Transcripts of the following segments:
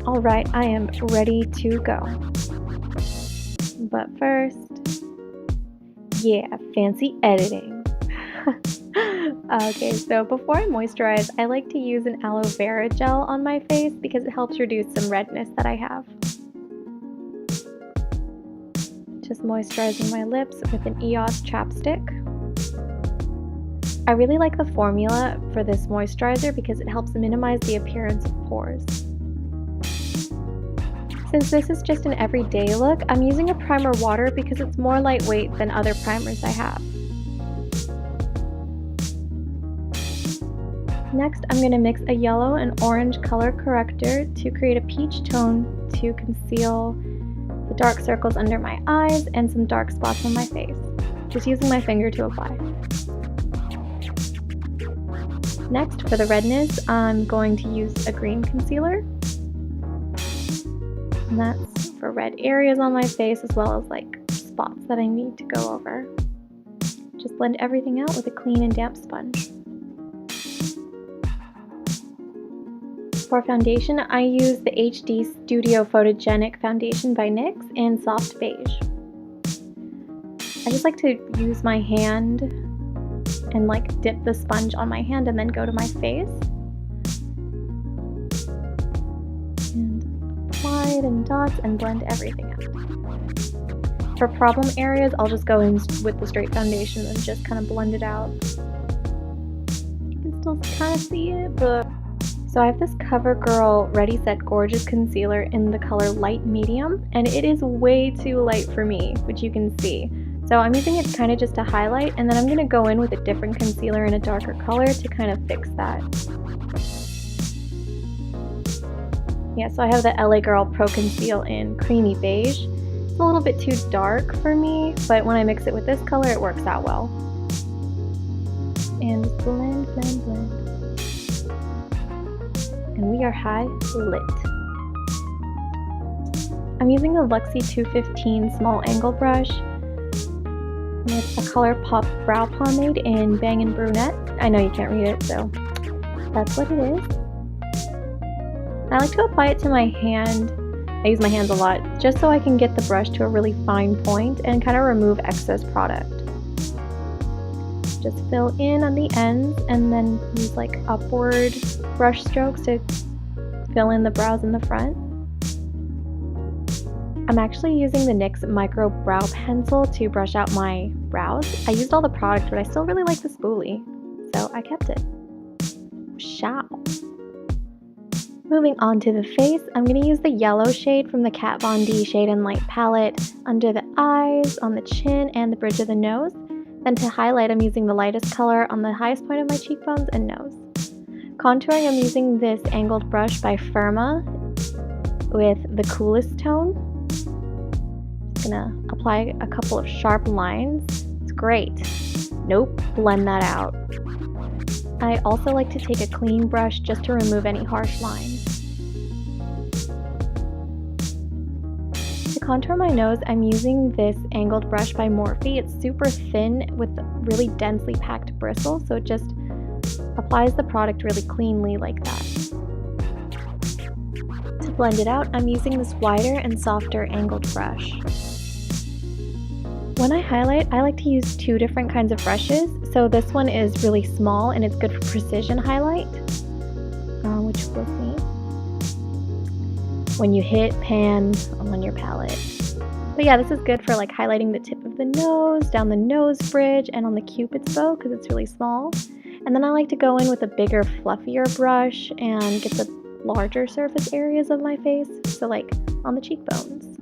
Alright, I am ready to go. But first, yeah, fancy editing. Okay, so before I moisturize, I like to use an aloe vera gel on my face because it helps reduce some redness that I have. Just moisturizing my lips with an EOS chapstick. I really like the formula for this moisturizer because it helps minimize the appearance of pores. Since this is just an everyday look, I'm using a primer water because it's more lightweight than other primers I have. Next, I'm going to mix a yellow and orange color corrector to create a peach tone to conceal the dark circles under my eyes and some dark spots on my face, just using my finger to apply. Next, for the redness, I'm going to use a green concealer. And that's for red areas on my face as well as like spots that I need to go over. Just blend everything out with a clean and damp sponge. For foundation, I use the HD Studio Photogenic Foundation by NYX in Soft Beige. I just like to use my hand and like dip the sponge on my hand and then go to my face. And apply it in dots and blend everything out. For problem areas, I'll just go in with the straight foundation and just kind of blend it out. You can still kind of see it, but... So I have this CoverGirl Ready Set Gorgeous Concealer in the color Light Medium, and it is way too light for me, which you can see. So I'm using it kind of just to highlight, and then I'm going to go in with a different concealer in a darker color to kind of fix that. Yeah, so I have the LA Girl Pro Conceal in Creamy Beige. It's a little bit too dark for me, but when I mix it with this color, it works out well. And just blend, blend, blend. And we are high lit. I'm using a Luxie 215 small angle brush with a ColourPop brow pomade in Bang & Brunette. I know you can't read it, so that's what it is. I like to apply it to my hand. I use my hands a lot just so I can get the brush to a really fine point and kind of remove excess product. Just fill in on the ends and then use like upward brush strokes to fill in the brows in the front. I'm actually using the NYX Micro Brow Pencil to brush out my brows. I used all the product, but I still really like the spoolie, so I kept it. Ciao. Moving on to the face, I'm going to use the yellow shade from the Kat Von D Shade and Light palette under the eyes, on the chin, and the bridge of the nose. Then to highlight, I'm using the lightest color on the highest point of my cheekbones and nose. Contouring, I'm using this angled brush by Firma with the coolest tone. Just gonna apply a couple of sharp lines. It's great. Nope, blend that out. I also like to take a clean brush just to remove any harsh lines. To contour my nose, I'm using this angled brush by Morphe. It's super thin with really densely packed bristles, so it just applies the product really cleanly like that. To blend it out, I'm using this wider and softer angled brush. When I highlight, I like to use two different kinds of brushes. So this one is really small and it's good for precision highlight. which we'll see when you hit pan on your palette. But yeah, this is good for like highlighting the tip of the nose, down the nose bridge, and on the cupid's bow because it's really small. And then I like to go in with a bigger, fluffier brush and get the larger surface areas of my face, so like on the cheekbones.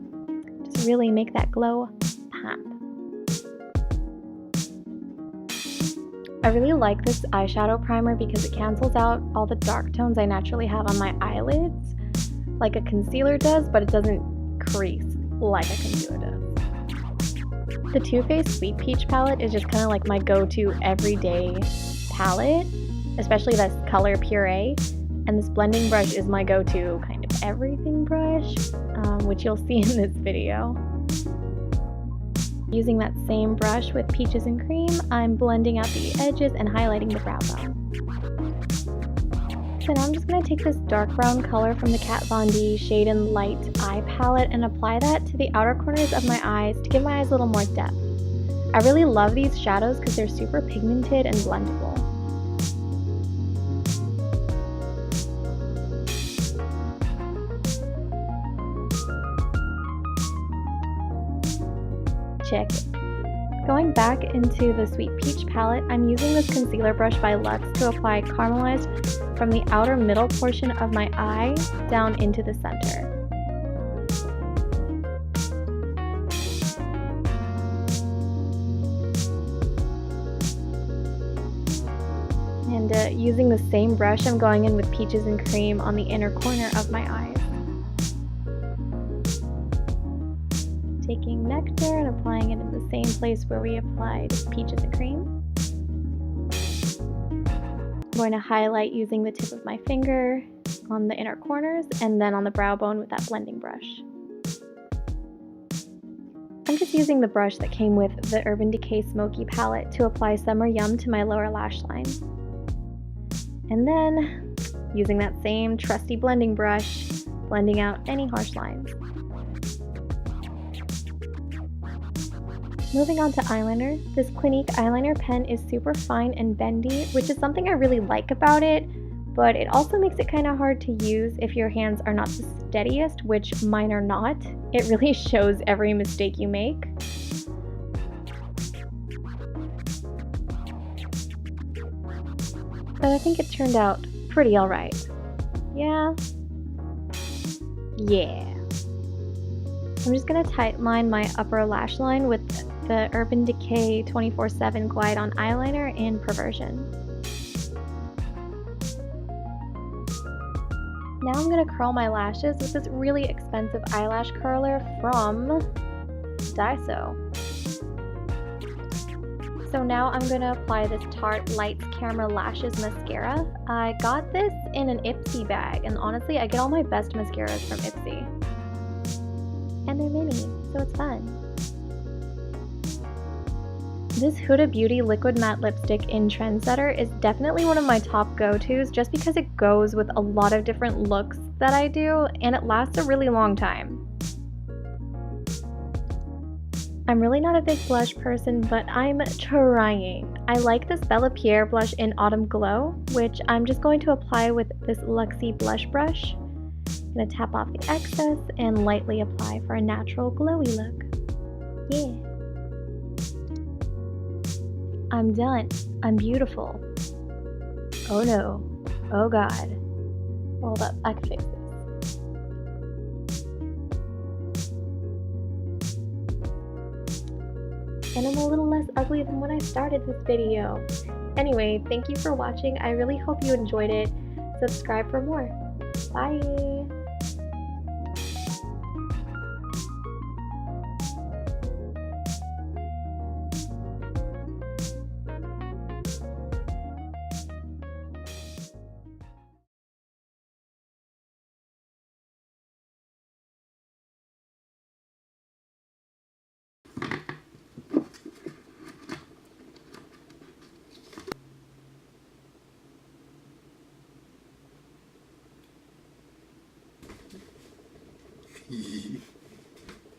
Just really make that glow pop. I really like this eyeshadow primer because it cancels out all the dark tones I naturally have on my eyelids, like a concealer does, but it doesn't crease like a concealer does. The Too Faced Sweet Peach palette is just kind of like my go-to everyday palette, especially this color Puree. And this blending brush is my go-to kind of everything brush, which you'll see in this video. Using that same brush with Peaches and Cream, I'm blending out the edges and highlighting the brow bone. So now I'm just going to take this dark brown color from the Kat Von D Shade and Light Eye Palette and apply that to the outer corners of my eyes to give my eyes a little more depth. I really love these shadows because they're super pigmented and blendable. Check it. Going back into the Sweet Peach palette, I'm using this concealer brush by Luxe to apply caramelized from the outer middle portion of my eye down into the center. And using the same brush, I'm going in with Peaches and Cream on the inner corner of my eyes. Taking Nectar and applying it in the same place where we applied Peaches and Cream. I'm going to highlight using the tip of my finger on the inner corners and then on the brow bone with that blending brush. I'm just using the brush that came with the Urban Decay Smoky palette to apply Summer Yum to my lower lash line. And then, using that same trusty blending brush, blending out any harsh lines. Moving on to eyeliner, this Clinique eyeliner pen is super fine and bendy, which is something I really like about it, but it also makes it kind of hard to use if your hands are not the steadiest, which mine are not. It really shows every mistake you make. But I think it turned out pretty alright. Yeah. Yeah. I'm just going to tightline my upper lash line with the Urban Decay 24/7 Glide On Eyeliner in Perversion. Now I'm going to curl my lashes with this really expensive eyelash curler from Daiso. So now I'm going to apply this Tarte Lights Camera Lashes Mascara. I got this in an Ipsy bag, and honestly I get all my best mascaras from Ipsy. And they're mini, so it's fun. This Huda Beauty Liquid Matte Lipstick in Trendsetter is definitely one of my top go-tos just because it goes with a lot of different looks that I do, and it lasts a really long time. I'm really not a big blush person, but I'm trying. I like this Bella Pierre blush in Autumn Glow, which I'm just going to apply with this Luxie blush brush. I'm going to tap off the excess and lightly apply for a natural glowy look. Yeah. I'm done. I'm beautiful. Oh no. Oh god. Hold up, I can fix this. And I'm a little less ugly than when I started this video. Anyway, thank you for watching. I really hope you enjoyed it. Subscribe for more. Bye!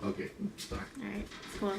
Okay, sorry. Alright, cool.